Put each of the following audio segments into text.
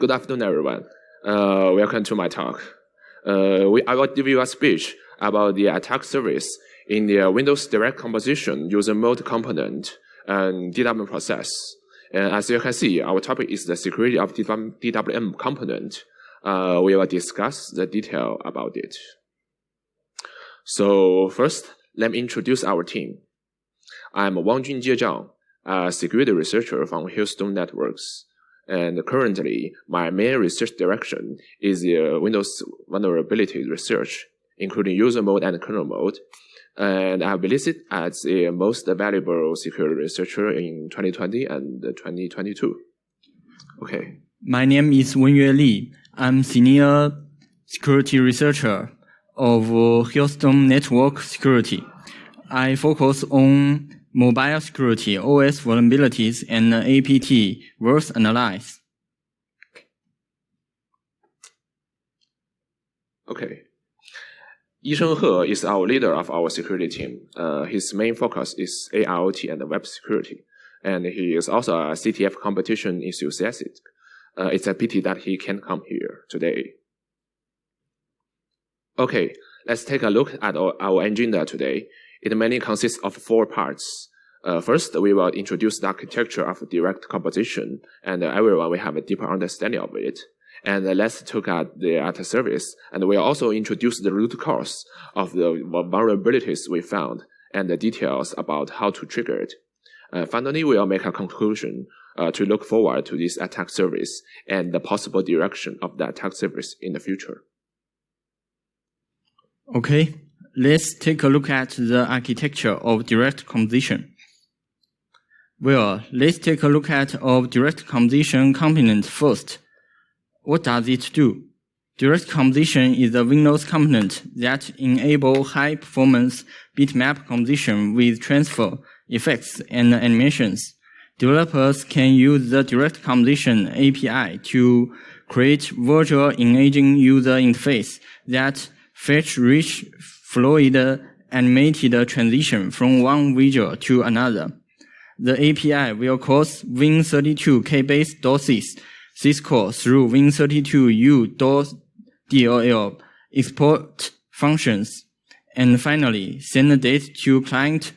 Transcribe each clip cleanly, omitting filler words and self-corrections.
Good afternoon, everyone. Welcome to my talk. I will give you a speech about the attack service in the Windows DirectComposition user mode component and DWM process. And as you can see, our topic is the security of DWM component. We will discuss the detail about it. So first, let me introduce our team. I'm WangJunjie, a security researcher from Houston Networks. And currently, my main research direction is Windows vulnerability research, including user mode and kernel mode. And I have been listed as the most valuable security researcher in 2020 and 2022. Okay. My name is Wenjue Li. I'm senior security researcher of Houston Network Security. I focus on mobile security, OS vulnerabilities, and APT worth analyze. Okay. Yisheng He is our leader of our security team. His main focus is AIoT and web security. And he is also a CTF competition enthusiast. It's a pity that he can't come here today. Okay, let's take a look at our agenda today. It mainly consists of 4 parts. First, we will introduce the architecture of DirectComposition, and everyone will have a deeper understanding of it. And let's look at the attack service, and we'll also introduce the root cause of the vulnerabilities we found, and the details about how to trigger it. Finally, we'll make a conclusion to look forward to this attack service and the possible direction of the attack service in the future. Okay, let's take a look at the architecture of DirectComposition. Well, let's take a look at DirectComposition component first. What does it do? DirectComposition is a Windows component that enables high-performance bitmap composition with transfer, effects, and animations. Developers can use the DirectComposition API to create virtual engaging user interface that fetch rich, fluid, animated transition from one visual to another. The API will cause Win32k-based syscall through Win32u.dll export functions, and finally send data to client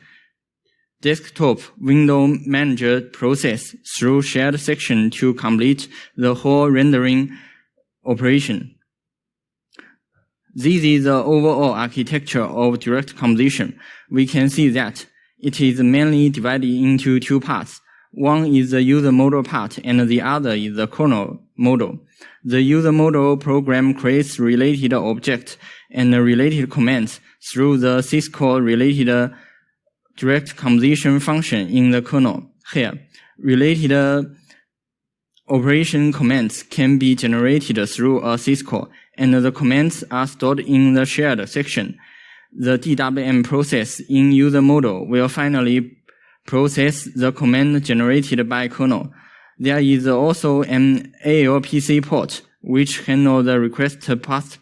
desktop window manager process through shared section to complete the whole rendering operation. This is the overall architecture of DirectComposition. We can see that it is mainly divided into 2 parts. One is the user model part, and the other is the kernel model. The user model program creates related objects and related commands through the syscall-related DirectComposition function in the kernel. Here, related operation commands can be generated through a syscall, and the commands are stored in the shared section. The DWM process in user model will finally process the command generated by kernel. There is also an ALPC port, which handles the request passed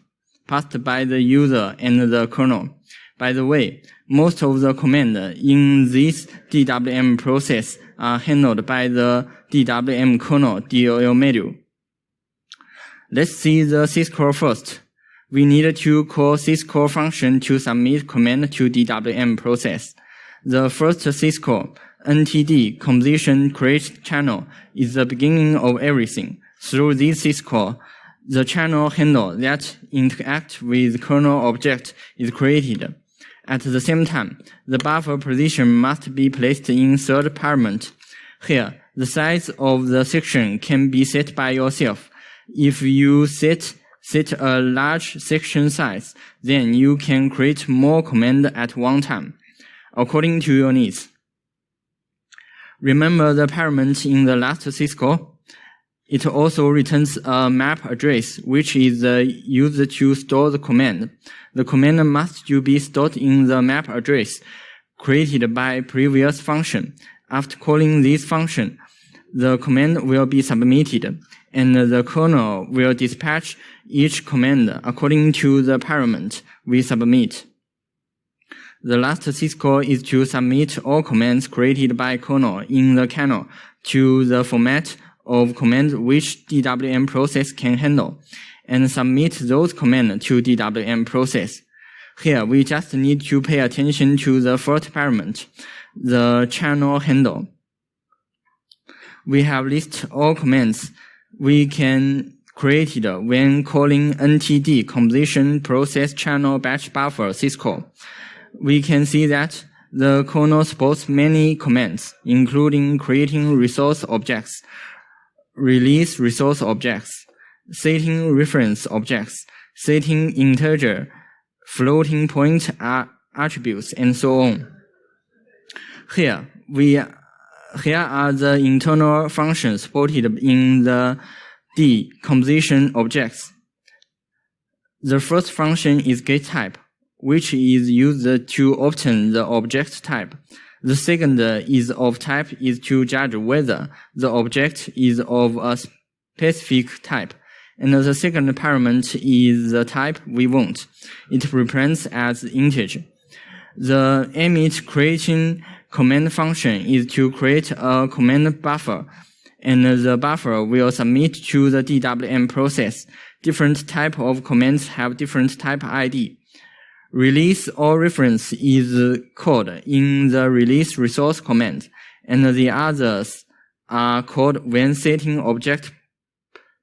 by the user and the kernel. By the way, most of the commands in this DWM process are handled by the DWM kernel DLL module. Let's see the syscall first. We need to call syscall function to submit command to DWM process. The first syscall, NTD composition create channel, is the beginning of everything. Through this syscall, the channel handle that interact with kernel object is created. At the same time, the buffer position must be placed in third parameter. Here, the size of the section can be set by yourself. If you set a large section size, then you can create more commands at one time, according to your needs. Remember the parameter in the last syscall? It also returns a map address, which is used to store the command. The command must be stored in the map address created by previous function. After calling this function, the command will be submitted, and the kernel will dispatch each command according to the parameter we submit. The last syscall is to submit all commands created by kernel in the kernel to the format of commands which DWM process can handle, and submit those commands to DWM process. Here, we just need to pay attention to the first parameter, the channel handle. We have listed all commands we can create when calling NTD composition process channel batch buffer syscall. We can see that the kernel supports many commands, including creating resource objects, release resource objects, setting reference objects, setting integer, floating point attributes, and so on. Here are the internal functions supported in the decomposition objects. The first function is getType, which is used to obtain the object type. The second is of type is to judge whether the object is of a specific type. And the second parameter is the type we want. It represents as integer. The emit creating command function is to create a command buffer, and the buffer will submit to the DWM process. Different type of commands have different type ID. Release or reference is called in the release resource command, and the others are called when setting object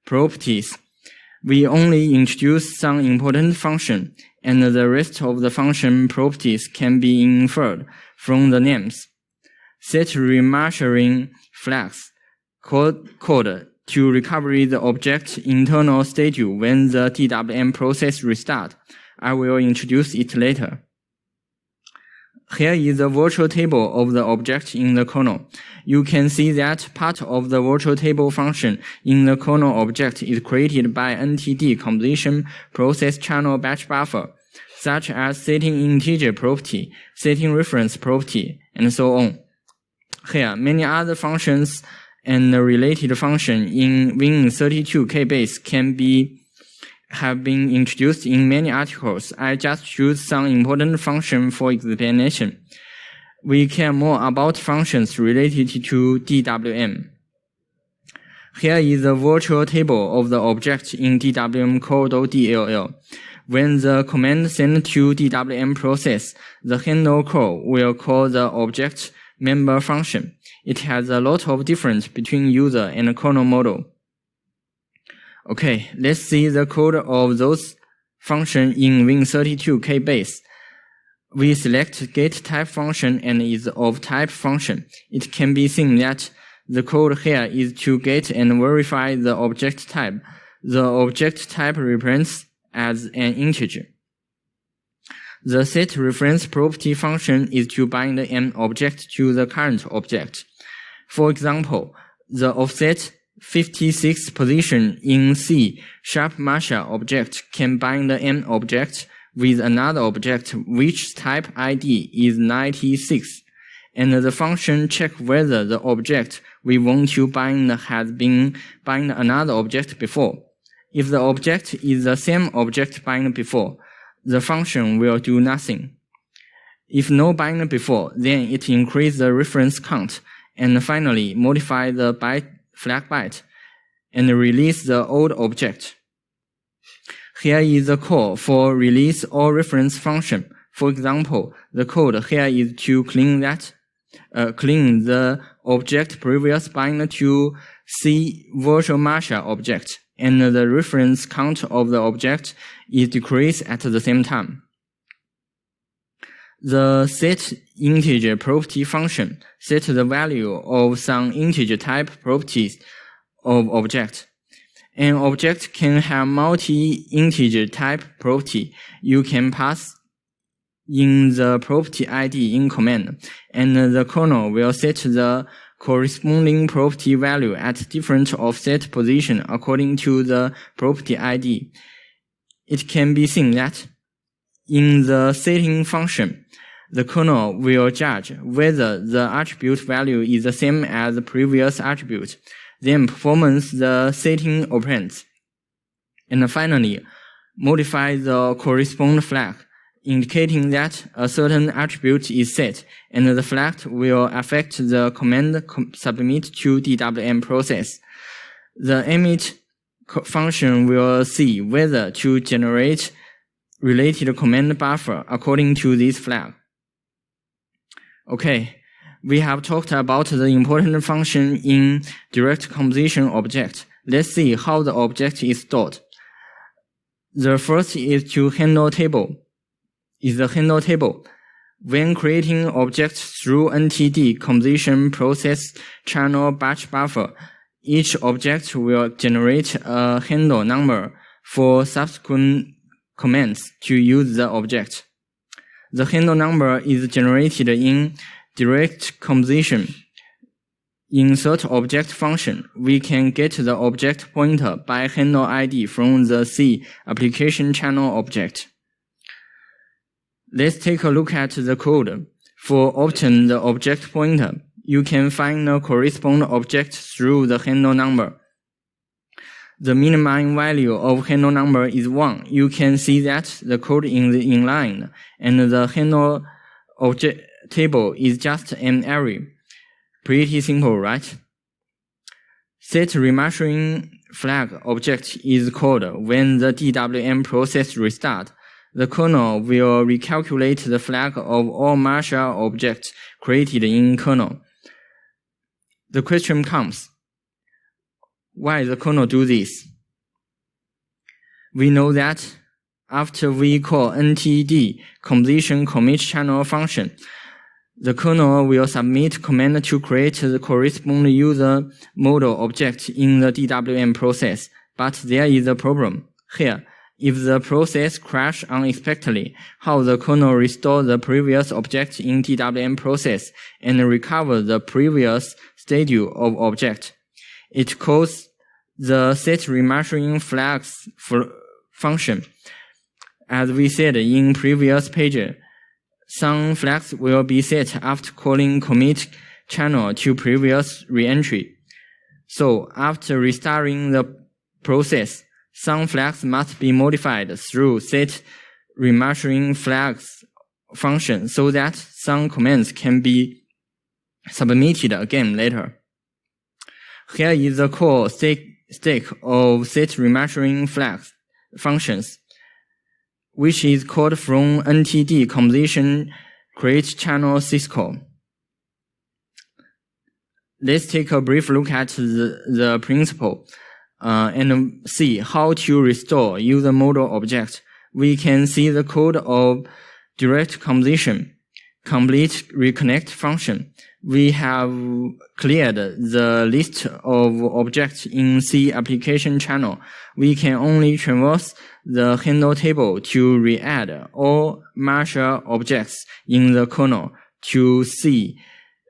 properties. We only introduce some important function, and the rest of the function properties can be inferred from the names. Set remeasuring flags code to recover the object internal state when the DWM process restart. I will introduce it later. Here is the virtual table of the object in the kernel. You can see that part of the virtual table function in the kernel object is created by NTD composition process channel batch buffer, such as setting integer property, setting reference property, and so on. Here, many other functions and related functions in Win32K base have been introduced in many articles. I just choose some important functions for explanation. We care more about functions related to DWM. Here is the virtual table of the object in DWM code.dll. When the command sent to DWM process, the handle call will call the object member function. It has a lot of difference between user and kernel model. Okay, let's see the code of those functions in Win32K base. We select getType function and is of type function. It can be seen that the code here is to get and verify the object type. The object type represents as an integer. The set reference property function is to bind an object to the current object. For example, the offset 56 position in C# Masha object can bind an object with another object which type ID is 96, and the function check whether the object we want to bind has been bind another object before. If the object is the same object bind before, the function will do nothing. If no bind before, then it increases the reference count, and finally modify the flag byte and release the old object. Here is the call for release or reference function. For example, the code here is to clean the object previous bind to C virtual Masha object, and the reference count of the object is decreased at the same time. The set integer property function sets the value of some integer type properties of object. An object can have multi-integer type property. You can pass in the property ID in command, and the kernel will set the corresponding property value at different offset position according to the property ID. It can be seen that in the setting function, the kernel will judge whether the attribute value is the same as the previous attribute, then performs the setting operands, and finally modify the corresponding flag, indicating that a certain attribute is set, and the flag will affect the command submit to DWM process. The emit function will see whether to generate related command buffer according to this flag. Okay, we have talked about the important function in DirectComposition object. Let's see how the object is stored. The first is the handle table. When creating objects through NTD composition process channel batch buffer, each object will generate a handle number for subsequent commands to use the object. The handle number is generated in DirectComposition. Insert object function. We can get the object pointer by handle ID from the C application channel object. Let's take a look at the code. For obtain the object pointer, you can find the corresponding object through the handle number. The minimum value of handle number is 1. You can see that the code is inline, and the handle object table is just an array. Pretty simple, right? Set remastering flag object is called when the DWM process restarts. The kernel will recalculate the flag of all marshal objects created in kernel. The question comes, why the kernel do this? We know that after we call NTD composition commit channel function, the kernel will submit command to create the corresponding user model object in the DWM process. But there is a problem. Here, if the process crashes unexpectedly, how the kernel restore the previous object in DWM process and recover the previous state of object? It calls the set remastering flags function. As we said in previous page, some flags will be set after calling commit channel to previous reentry. So after restarting the process, some flags must be modified through set remastering flags function so that some commands can be submitted again later. Here is the core stack of set remastering flags functions, which is called from NTD composition create channel syscall. Let's take a brief look at the principle and see how to restore user model object. We can see the code of DirectComposition complete reconnect function. We have cleared the list of objects in C application channel. We can only traverse the handle table to re-add all marshal objects in the kernel to C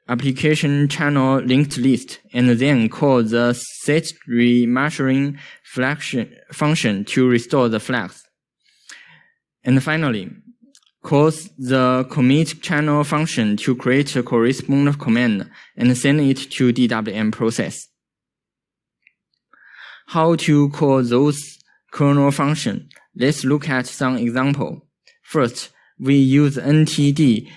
application channel linked list, and then call the set remastering function to restore the flags. And finally, calls the commit channel function to create a corresponding command and send it to DWM process. How to call those kernel functions? Let's look at some example. First, we use NTD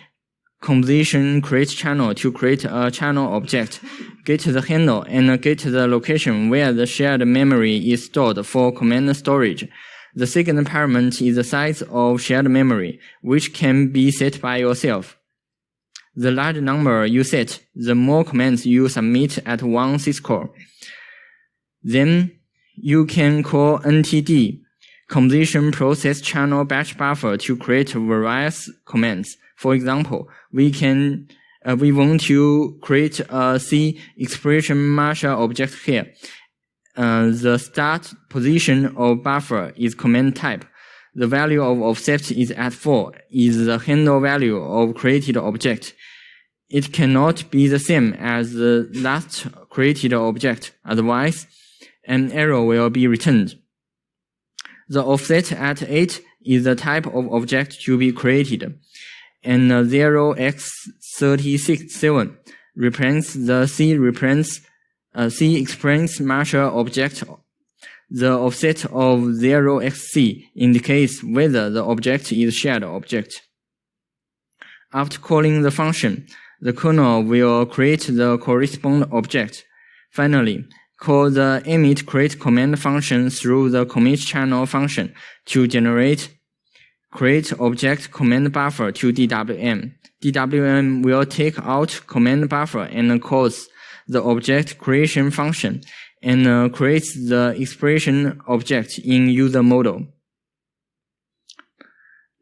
composition create channel to create a channel object, get the handle, and get the location where the shared memory is stored for command storage. The second parameter is the size of shared memory, which can be set by yourself. The larger number you set, the more commands you submit at one syscall. Then you can call NTD composition process channel batch buffer to create various commands. For example, we want to create a C expression marshal object here. The start position of buffer is command type. The value of offset is at 4, is the handle value of created object. It cannot be the same as the last created object, otherwise an error will be returned. The offset at 8 is the type of object to be created, and 0x37 represents the C expression marshal object. The offset of 0xc indicates whether the object is shared object. After calling the function, the kernel will create the corresponding object. Finally, call the emit create command function through the commit channel function to generate create object command buffer to DWM. DWM will take out command buffer and calls the object creation function and creates the expression object in user model.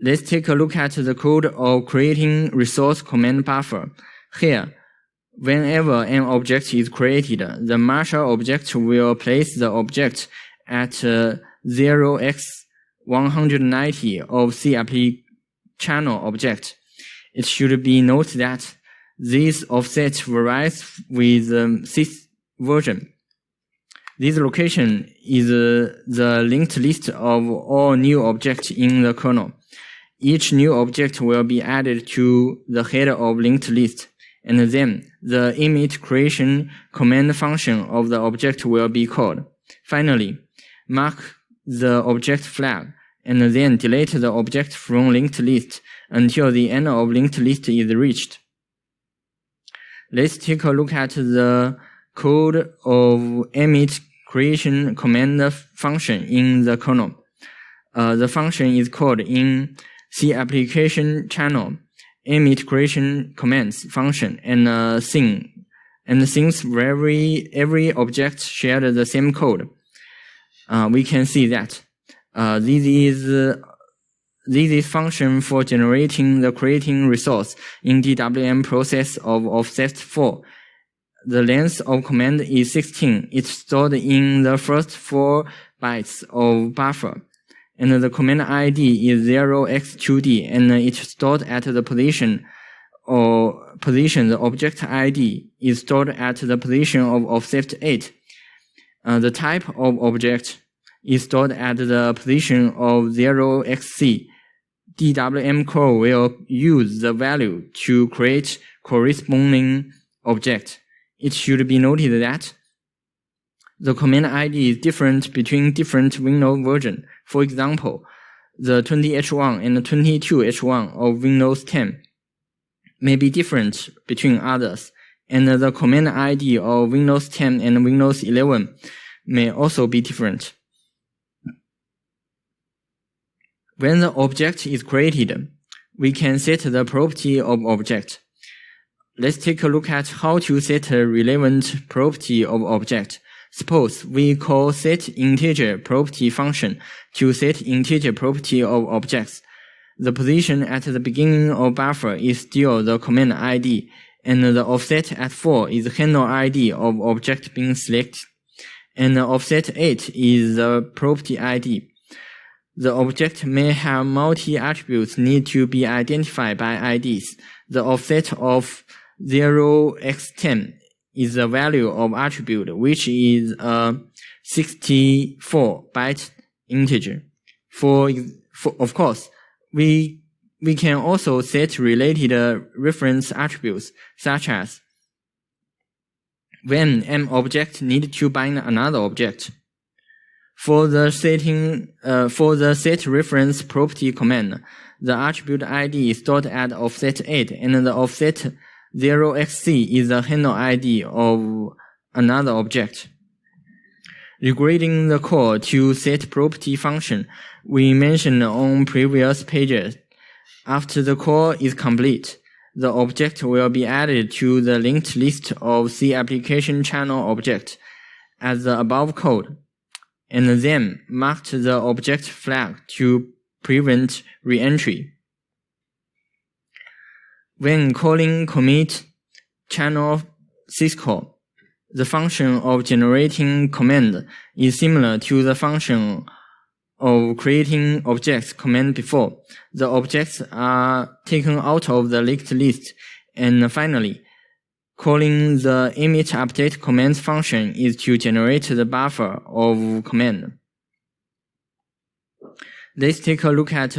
Let's take a look at the code of creating resource command buffer. Here, whenever an object is created, the marshal object will place the object at 0x190 of CAP channel object. It should be noted that this offset varies with sys version. This location is the linked list of all new objects in the kernel. Each new object will be added to the header of linked list, and then the emit creation command function of the object will be called. Finally, mark the object flag, and then delete the object from linked list until the end of linked list is reached. Let's take a look at the code of emit creation command function in the kernel. The function is called in C application channel emit creation commands function and since every object shared the same code, we can see that this is function for generating the creating resource in DWM process of offset 4. The length of command is 16. It's stored in the first 4 bytes of buffer. And the command ID is 0x2d, and it's stored at the position the object ID is stored at the position of offset 8. The type of object is stored at the position of 0xc. DWM core will use the value to create corresponding object. It should be noted that the command ID is different between different Windows versions. For example, the 20H1 and the 22H1 of Windows 10 may be different between others, and the command ID of Windows 10 and Windows 11 may also be different. When the object is created, we can set the property of object. Let's take a look at how to set a relevant property of object. Suppose we call setInteger property function to set integer property of objects. The position at the beginning of buffer is still the command ID, and the offset at 4 is the handle ID of object being selected, and the offset 8 is the property ID. The object may have multi-attributes need to be identified by IDs. The offset of 0x10 is the value of attribute, which is a 64-byte integer. Of course, we can also set related reference attributes, such as when an object needs to bind another object. For the set reference property command, the attribute ID is stored at offset 8, and the offset 0xc is the handle ID of another object. Regarding the call to set property function, we mentioned on previous pages, after the call is complete, the object will be added to the linked list of C application channel object as the above code, and then marked the object flag to prevent reentry. When calling commit channel syscall, the function of generating command is similar to the function of creating objects command before. The objects are taken out of the linked list, and finally, calling the emit update command function is to generate the buffer of command. Let's take a look at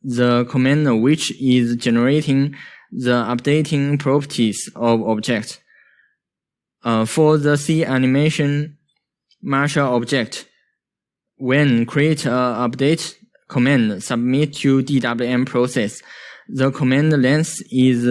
the command which is generating the updating properties of objects. For the C animation marshal object, when create a update command submit to DWM process, the command length is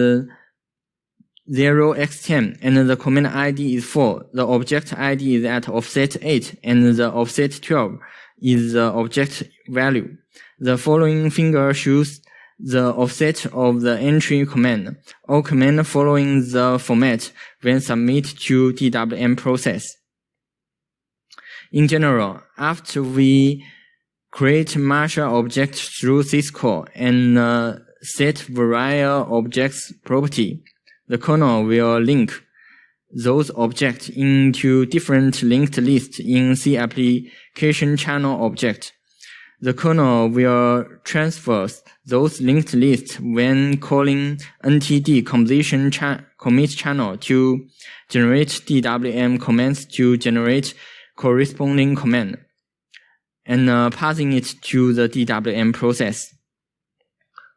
0x10 and the command ID is 4. The object ID is at offset 8 and the offset 12 is the object value. The following figure shows the offset of the entry command or command following the format when submitted to DWM process. In general, after we create Marshall object through syscall and set variable objects property, the kernel will link those objects into different linked lists in C application channel object. The kernel will transfer those linked lists when calling NTD commit channel to generate DWM commands to generate corresponding command and passing it to the DWM process.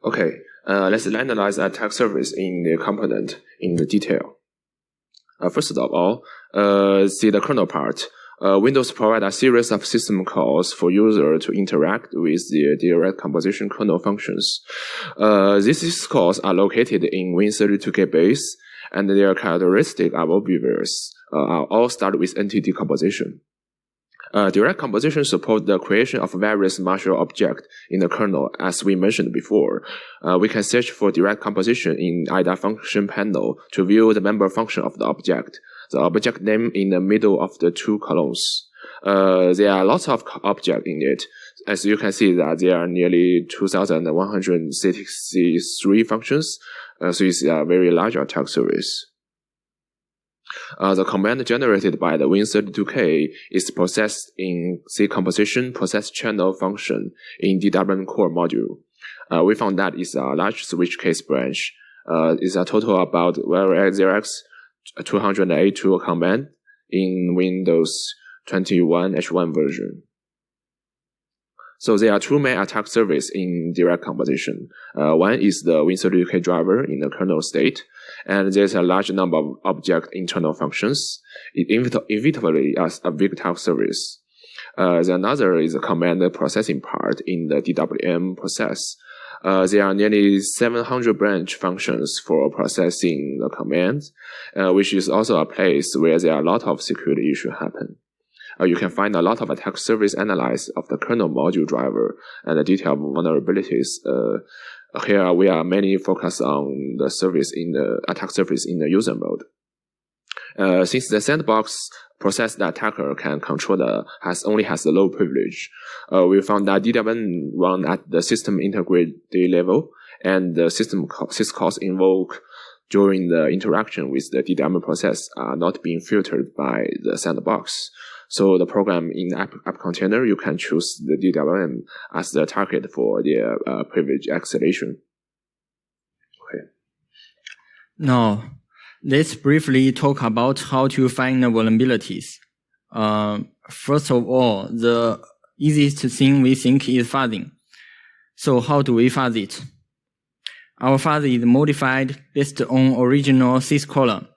Okay, let's analyze attack surface in the component in the detail. First of all, see the kernel part. Windows provides a series of system calls for user to interact with the DirectComposition kernel functions. These calls are located in Win32K base, and their characteristic behaviors all start with NTD composition. DirectComposition supports the creation of various Marshall objects in the kernel, as we mentioned before. We can search for DirectComposition in IDA function panel to view the member function of the object, the object name in the middle of the two columns. There are lots of objects in it. As you can see that there are nearly 2,163 functions, so it's a very large attack surface. The command generated by the Win32K is processed in C composition process channel function in DWM core module. We found that it's a large switch case branch. It's a total about 0x282 command in Windows 21 H1 version. So there are two main attack surfaces in DirectComposition. One is the Win32K driver in the kernel state, and there's a large number of object internal functions. It inevitably as a big attack surface. The another is the command processing part in the DWM process. There are nearly 700 branch functions for processing the commands, which is also a place where there are a lot of security issues happen. You can find a lot of attack surface analysis of the kernel module driver and the detailed vulnerabilities. Here we are mainly focused on the service in the attack surface in the user mode. Since the sandbox process the attacker can control only has the low privilege, we found that DWM run at the system integrity level, and the system syscalls invoked during the interaction with the DWM process are not being filtered by the sandbox. So the program in app container, you can choose the DWM as the target for the privilege escalation. Okay. Now, let's briefly talk about how to find the vulnerabilities. First of all, the easiest thing we think is fuzzing. So how do we fuzz it? Our fuzz is modified based on original syscaller.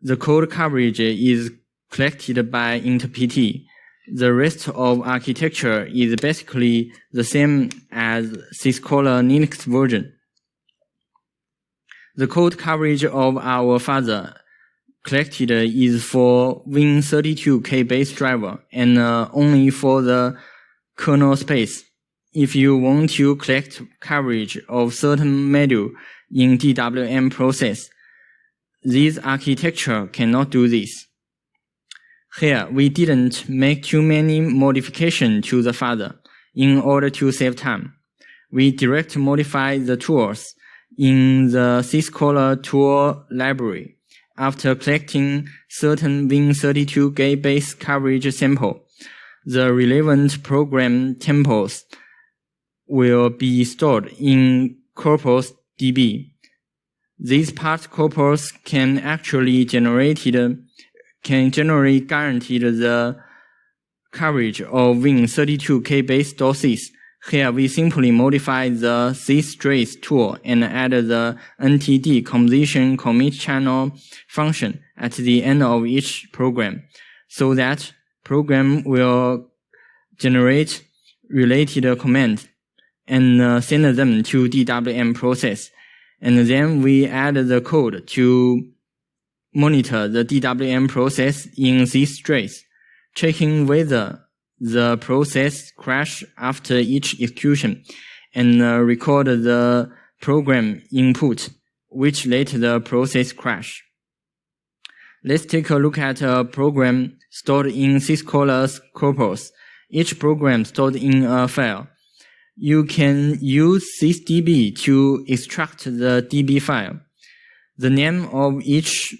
The code coverage is collected by int_pt. The rest of architecture is basically the same as syscaller Linux version. The code coverage of our fuzzer collected is for Win32K base driver and only for the kernel space. If you want to collect coverage of certain module in DWM process, this architecture cannot do this. Here, we didn't make too many modifications to the fuzzer in order to save time. We direct modify the tools in the syscaller tool library. After collecting certain Win32K base coverage sample, the relevant program temples will be stored in corpus DB. These part corpus can generally guarantee the coverage of Win32K base .sys. Here we simply modify the systrace tool and add the NTD composition commit channel function at the end of each program, so that program will generate related commands and send them to DWM process. And then we add the code to monitor the DWM process in these trays, checking whether the process crash after each execution, and record the program input, which let the process crash. Let's take a look at a program stored in syscaller's corpus. Each program stored in a file. You can use sysdb to extract the DB file. The name of each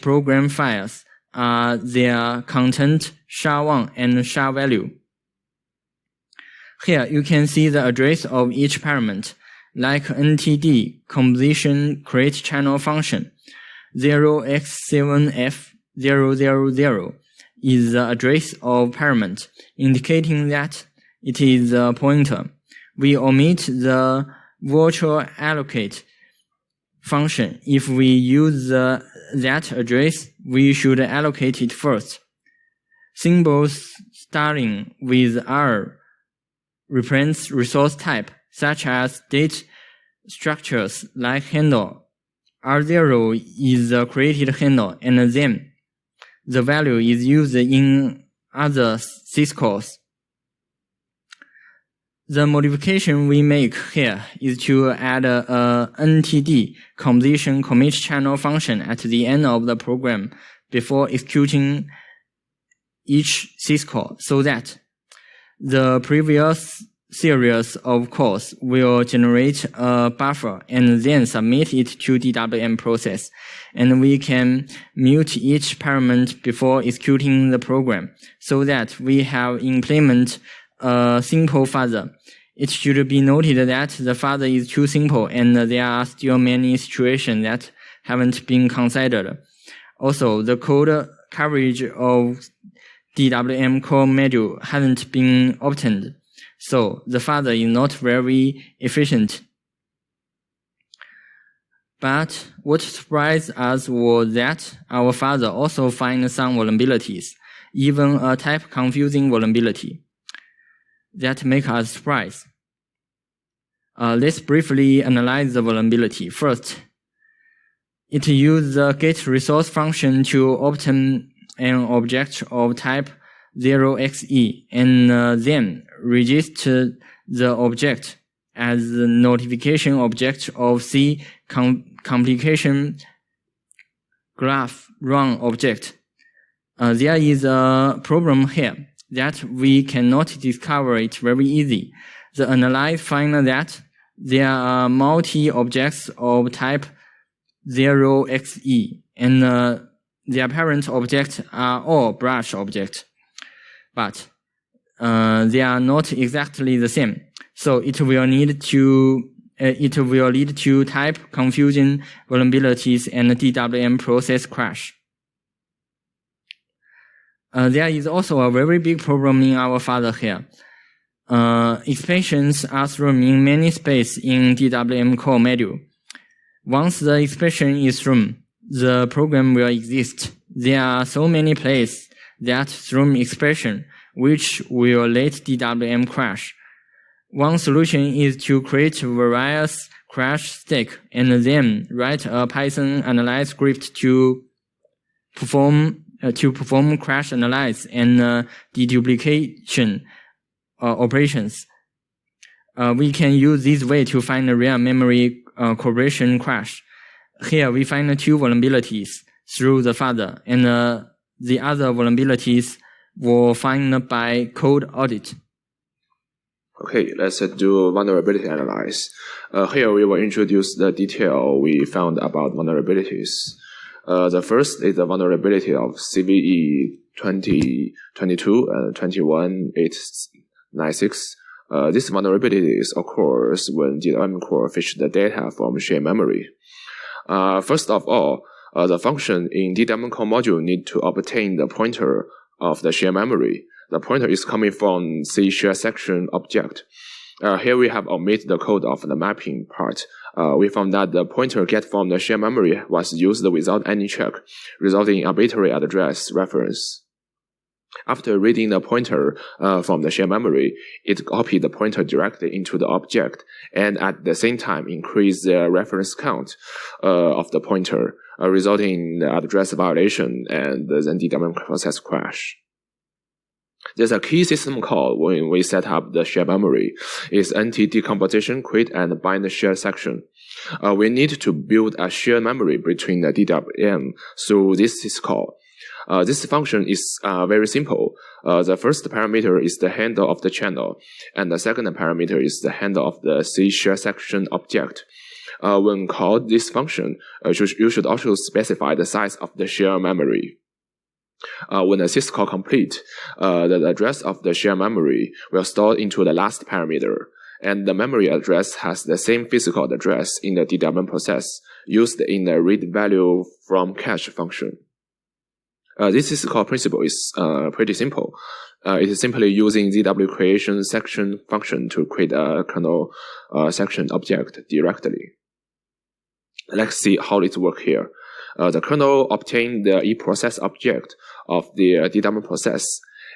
program files are their content, SHA-1 and SHA value. Here you can see the address of each parameter, like ntd composition create channel function. 0x7f000 is the address of parameter, indicating that it is a pointer. We omit the virtual allocate function. If we use that address, we should allocate it first. Symbols starting with R represents resource type, such as data structures like handle. R0 is the created handle, and then the value is used in other syscalls. The modification we make here is to add a ntd composition commit channel function at the end of the program before executing each syscall, so that the previous series of calls will generate a buffer and then submit it to DWM process. And we can mute each parameter before executing the program, so that we have implement a simple father. It should be noted that the father is too simple, and there are still many situations that haven't been considered. Also, the code coverage of DWM core module hasn't been obtained, so the father is not very efficient. But what surprised us was that our father also finds some vulnerabilities, even a type-confusing vulnerability that make us surprised. Let's briefly analyze the vulnerability. First, it uses the getResource function to obtain an object of type 0xe and then register the object as the notification object of C complication graph run object. There is a problem here that we cannot discover it very easy. The analyze finds that there are multi-objects of type 0xe, and their parent objects are all brush objects, but they are not exactly the same. So it will lead to type confusion, vulnerabilities, and DWM process crash. There is also a very big problem in our father here. Expressions are thrown in many space in DWM core module. Once the expression is thrown, the program will exist. There are so many places that throw expression, which will let DWM crash. One solution is to create various crash stack and then write a Python analyze script to perform crash analyze and deduplication operations. We can use this way to find a real memory corruption crash. Here we find two vulnerabilities through the father, and the other vulnerabilities were found by code audit. Okay, let's do vulnerability analysis. Here we will introduce the detail we found about vulnerabilities. The first is the vulnerability of CVE 2022 and 21896. This vulnerability occurs when DWM core fetches the data from shared memory. First of all, the function in DWM core module need to obtain the pointer of the shared memory. The pointer is coming from C share section object. Here we have omitted the code of the mapping part. We found that the pointer get from the shared memory was used without any check, resulting in arbitrary address reference. After reading the pointer from the shared memory, it copied the pointer directly into the object, and at the same time increased the reference count of the pointer, resulting in the address violation and then DWM process crash. There's a key system call when we set up the shared memory. It's anti-decomposition, create and bind the shared section. We need to build a shared memory between the DWM through this syscall. This function is very simple. The first parameter is the handle of the channel, and the second parameter is the handle of the C share section object. When called this function, you should also specify the size of the share memory. When the syscall complete, the address of the share memory will store into the last parameter, and the memory address has the same physical address in the DWM process used in the read value from cache function. This syscall principle is pretty simple. It is simply using ZW creation section function to create a kernel section object directly. Let's see how it works here. The kernel obtains the eProcess object of the DWM process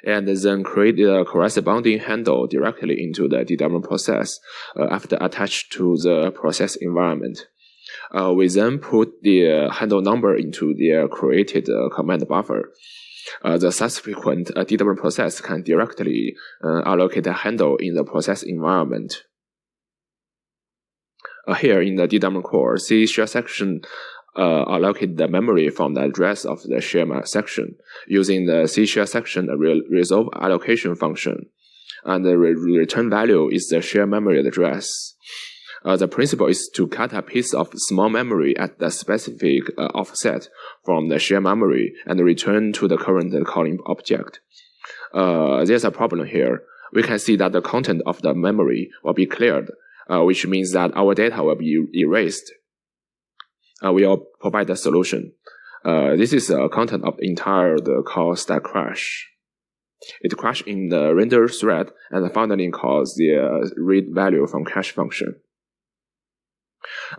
and then create the corresponding handle directly into the DWM process after attached to the process environment. We then put the handle number into the created command buffer. The subsequent DWM process can directly allocate a handle in the process environment. Here in the DWM core, C share section allocate the memory from the address of the share section using the C share section resolve allocation function, and the return value is the share memory address. The principle is to cut a piece of small memory at the specific offset from the share memory and return to the current calling object. There's a problem here. We can see that the content of the memory will be cleared, which means that our data will be erased. We will provide a solution. This is the content of the entire call stack crash. It crashed in the render thread and finally calls the read value from cache function.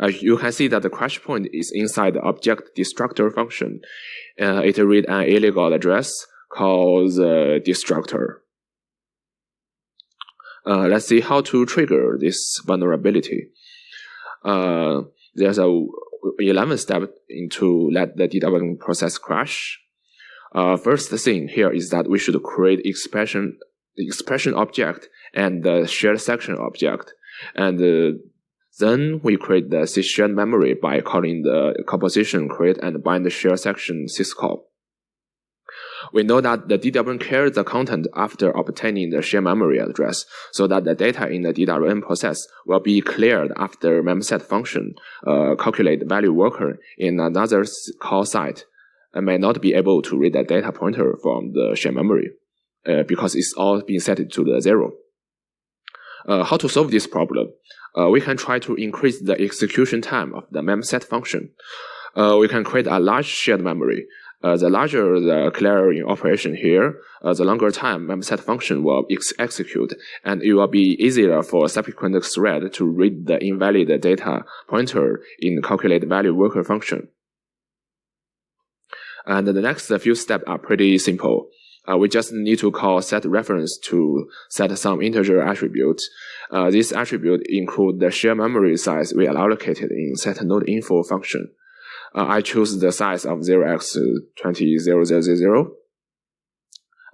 You can see that the crash point is inside the object destructor function. It reads an illegal address called destructor. Let's see how to trigger this vulnerability. There's a 11 step to let the DWM process crash. First thing here is that we should create expression object and the shared section object, and then we create the shared memory by calling the composition create and bind the shared section syscall. We know that the DWM carries the content after obtaining the shared memory address, so that the data in the DWM process will be cleared after memset function calculate the value worker in another call site and may not be able to read the data pointer from the shared memory because it's all being set to the 0. How to solve this problem? We can try to increase the execution time of the memset function. We can create a large shared memory. The larger the clearing operation here, the longer time memset function will execute, and it will be easier for a subsequent thread to read the invalid data pointer in calculate value worker function. And the next few steps are pretty simple. We just need to call set reference to set some integer attribute. This attribute includes the shared memory size we allocated in set node info function. I choose the size of 0x20,000.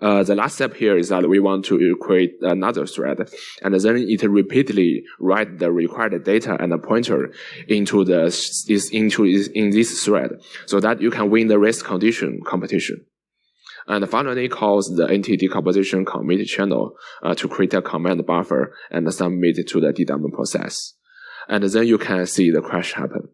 The last step here is that we want to create another thread, and then it repeatedly write the required data and the pointer into this thread, so that you can win the race condition competition. And finally calls the anti-decomposition commit channel to create a command buffer and submit it to the DWM process. And then you can see the crash happen.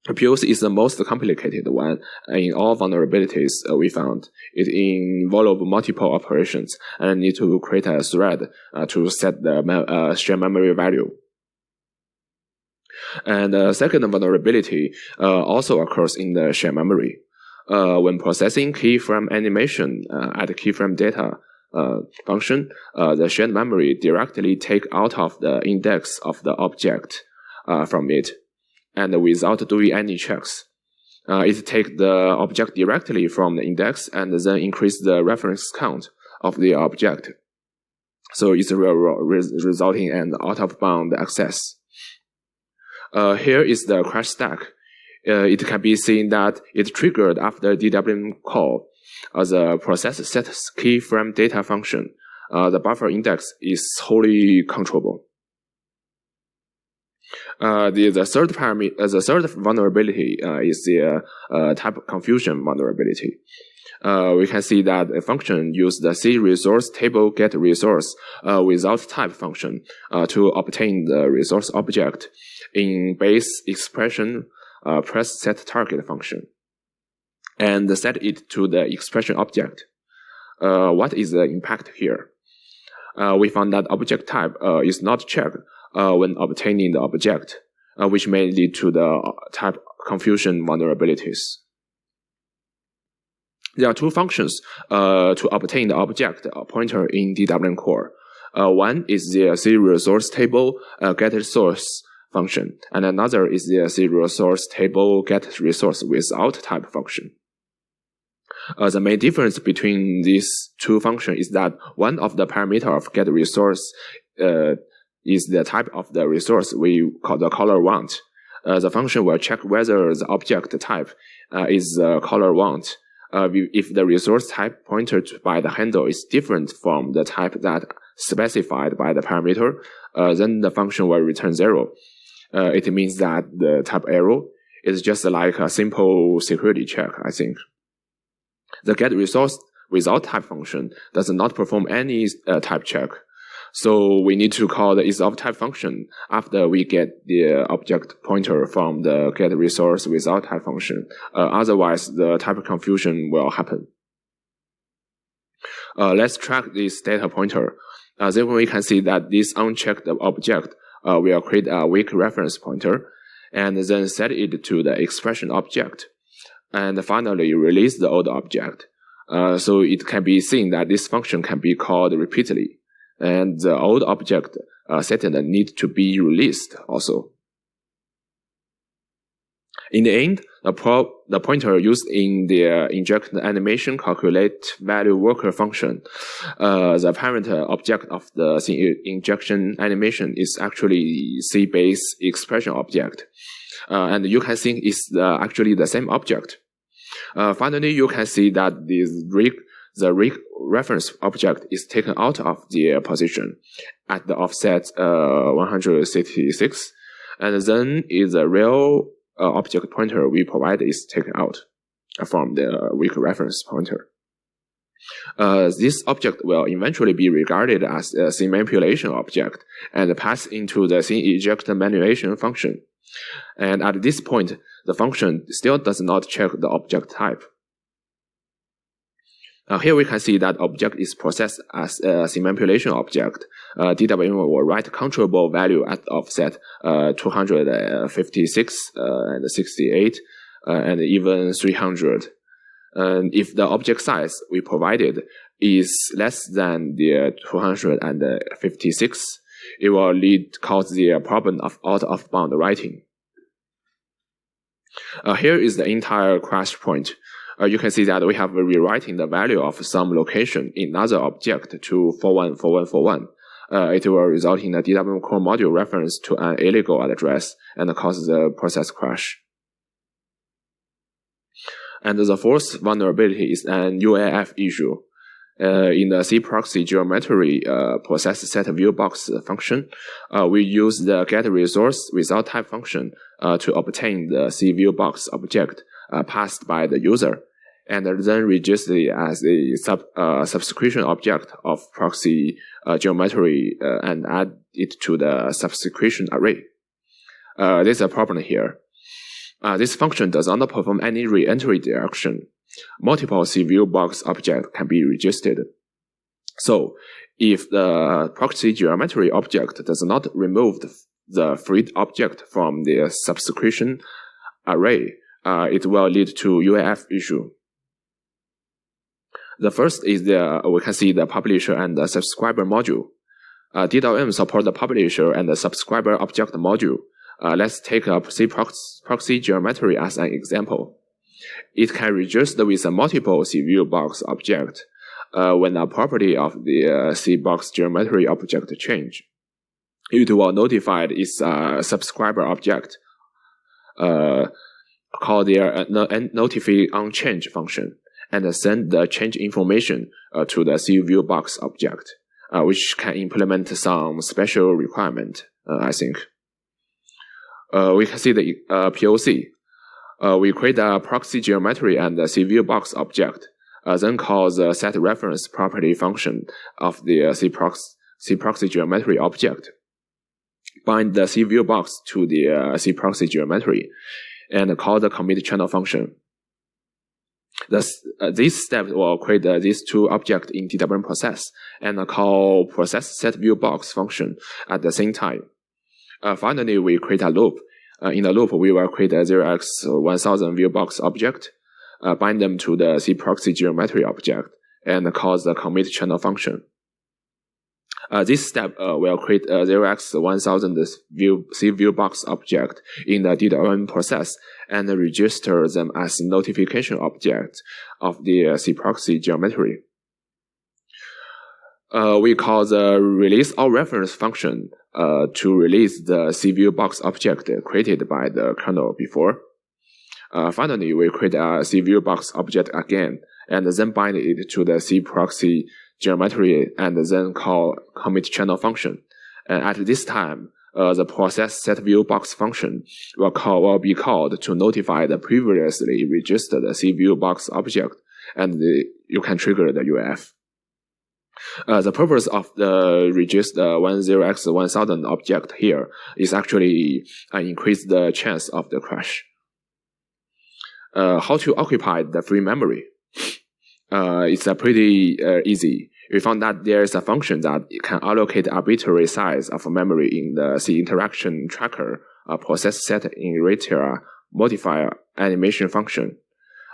POC is the most complicated one. In all vulnerabilities we found, it involves multiple operations and need to create a thread to set the shared memory value. And the second vulnerability also occurs in the shared memory. When processing keyframe animation at keyframe data function, the shared memory directly take out of the index of the object from it, and without doing any checks. It takes the object directly from the index and then increase the reference count of the object. So it's resulting in out-of-bound access. Here is the crash stack. It can be seen that it triggered after DWM call. The process sets key frame data function. The buffer index is wholly controllable. The third vulnerability is the type confusion vulnerability. We can see that a function uses the C resource table get resource without type function to obtain the resource object in base expression press set target function and set it to the expression object. What is the impact here? We found that object type is not checked when obtaining the object, which may lead to the type confusion vulnerabilities. There are two functions to obtain the object pointer in DWM core. One is the C resource table get resource function, and another is the C resource table get resource without type function. The main difference between these two functions is that one of the parameter of get resource is the type of the resource we call the caller want. The function will check whether the object type is the caller want. If the resource type pointed by the handle is different from the type that specified by the parameter, then the function will return 0. It means that the type error is just like a simple security check, I think. The get resource without type function does not perform any type check. So we need to call the isObtype function after we get the object pointer from the get resource without type function. Otherwise, the type confusion will happen. Let's track this data pointer. Then we can see that this unchecked object will create a weak reference pointer and then set it to the expression object. And finally release the old object. So it can be seen that this function can be called repeatedly. And the old object setting need to be released also. In the end, the pointer used in the inject animation calculate value worker function. The parent object of the injection animation is actually C-base expression object. And you can think it's actually the same object. Finally, you can see that the rig reference object is taken out of the position at the offset 166, and then is the real object pointer we provide is taken out from the weak reference pointer. This object will eventually be regarded as a scene manipulation object and pass into the scene eject manipulation function. And at this point, the function still does not check the object type. Here we can see that object is processed as a scene manipulation object. DWM will write controllable value at offset 256 and 68 and even 300. And if the object size we provided is less than the 256, it will cause the problem of out-of-bound writing. Here is the entire crash point. You can see that we have rewriting the value of some location in another object to 414141. It will result in a DWM core module reference to an illegal address and cause the process crash. And the fourth vulnerability is an UAF issue. In the C proxy geometry process set viewbox function, we use the get resource without type function to obtain the C viewbox object passed by the user, and then register it as a subscription object of proxy geometry and add it to the subscription array. There's a problem here. This function does not perform any re-entry direction. Multiple C viewbox objects can be registered. So, if the proxy geometry object does not remove the freed object from the subscription array, it will lead to UAF issue. The first is we can see the publisher and the subscriber module. DWM supports the publisher and the subscriber object module. Let's take up C proxy geometry as an example. It can register with a multiple CViewBox object when a property of the CBox geometry object change. It will notify its subscriber object called their notify on change function and send the change information to the CViewBox object, which can implement some special requirement, I think. We can see the POC. We create a proxy geometry and the CViewBox object, then call the setReference property function of the cproxy geometry object. Bind the CViewBox to the cproxy geometry, and call the commit channel function. This step will create these two objects in DWM process and call process setViewBox function at the same time. Finally, we create a loop. In the loop, we will create a 0x1000 viewbox object, bind them to the cproxy geometry object, and call the commit channel function. This step will create a 0x1000 CViewBox object in the DWM process and register them as notification objects of the cproxy geometry. We call the release all reference function to release the CViewBox object created by the kernel before. Finally, we create a CViewBox object again, and then bind it to the cproxy geometry, and then call commit channel function. And at this time, the process setViewBox function will be called to notify the previously registered CViewBox object, and you can trigger the UF. The purpose of the register 10x1000 object here is actually increase the chance of the crash. How to occupy the free memory? It's pretty easy. We found that there is a function that can allocate arbitrary size of memory in the C interaction tracker process set enricher modifier animation function.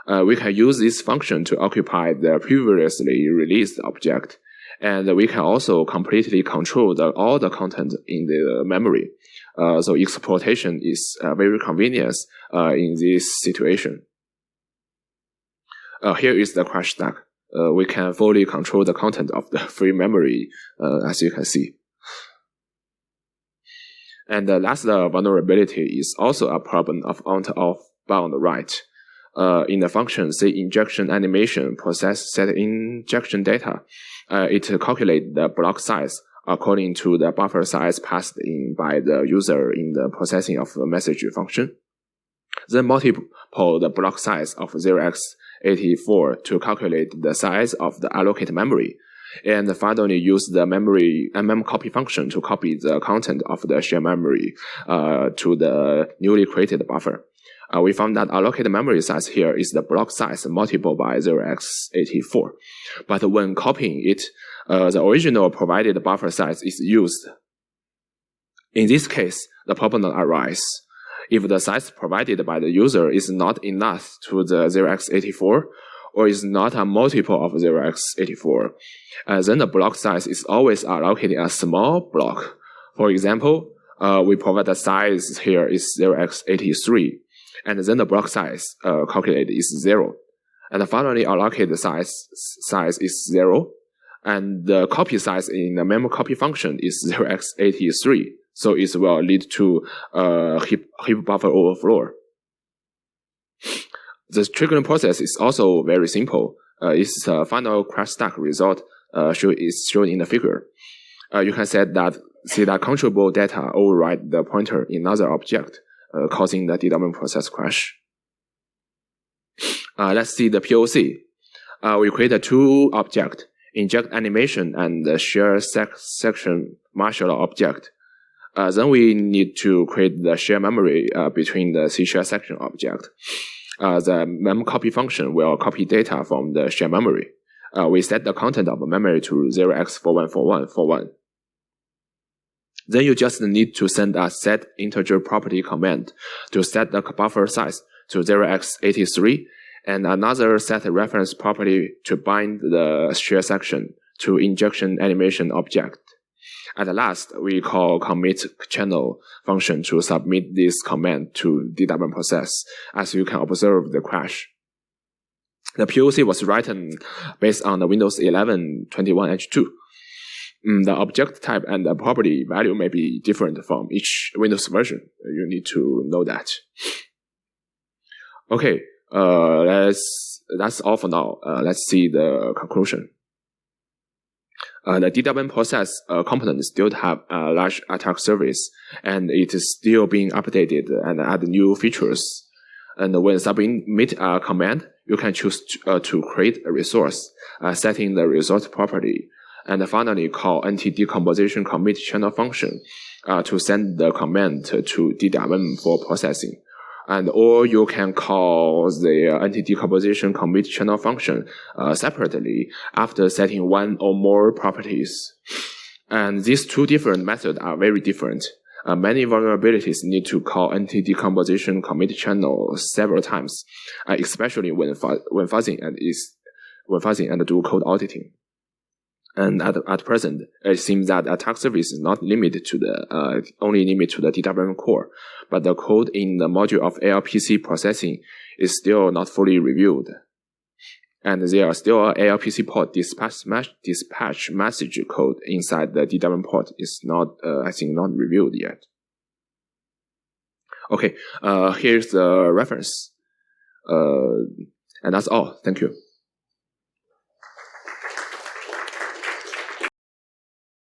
We can use this function to occupy the previously released object, and we can also completely control all the content in the memory. So exploitation is very convenient in this situation. Here is the crash stack. We can fully control the content of the free memory, as you can see. And the last vulnerability is also a problem of on-off bound write. In the function say injection animation process set injection data, it calculates the block size according to the buffer size passed in by the user in the processing of the message function. Then multiple the block size of 0x84 to calculate the size of the allocated memory, and finally use the memory copy function to copy the content of the shared memory to the newly created buffer. We found that allocated memory size here is the block size multiplied by 0x84. But when copying it, the original provided buffer size is used. In this case, the problem arises. If the size provided by the user is not enough to the 0x84, or is not a multiple of 0x84, then the block size is always allocated a small block. For example, we provide the size here is 0x83, and then the block size calculated is 0. And finally, allocated size is 0, and the copy size in the memo copy function is 0x83. So it will lead to heap buffer overflow. The triggering process is also very simple. Its final crash stack result is shown in the figure. You can say that controllable data override the pointer in another object, causing the DWM process crash. Let's see the POC. We create two objects, inject animation and the share section marshal object. Then we need to create the share memory between the C share section object. The mem copy function will copy data from the share memory. We set the content of the memory to 0x414141. Then you just need to send a set integer property command to set the buffer size to 0x83 and another set reference property to bind the share section to injection animation object. At last, we call commit channel function to submit this command to DWM process, as you can observe the crash. The POC was written based on the Windows 11.21 H2. The object type and the property value may be different from each Windows version. You need to know that. Okay, that's all for now. Let's see the conclusion. The DWM process component still have a large attack surface, and it is still being updated and add new features. And when submit a command, you can choose to create a resource, setting the resource property, and finally call anti-decomposition commit channel function to send the command to DWM for processing. And or you can call the anti-decomposition commit channel function separately after setting one or more properties. And these two different methods are very different. Many vulnerabilities need to call anti-decomposition commit channel several times, especially when fuzzing and do code auditing. And at present, it seems that attack surface is not limited to only limited to the DWM core, but the code in the module of ALPC processing is still not fully reviewed. And there are still ALPC port dispatch message code inside the DWM port is not, I think, not reviewed yet. Okay, here's the reference. And that's all. Thank you.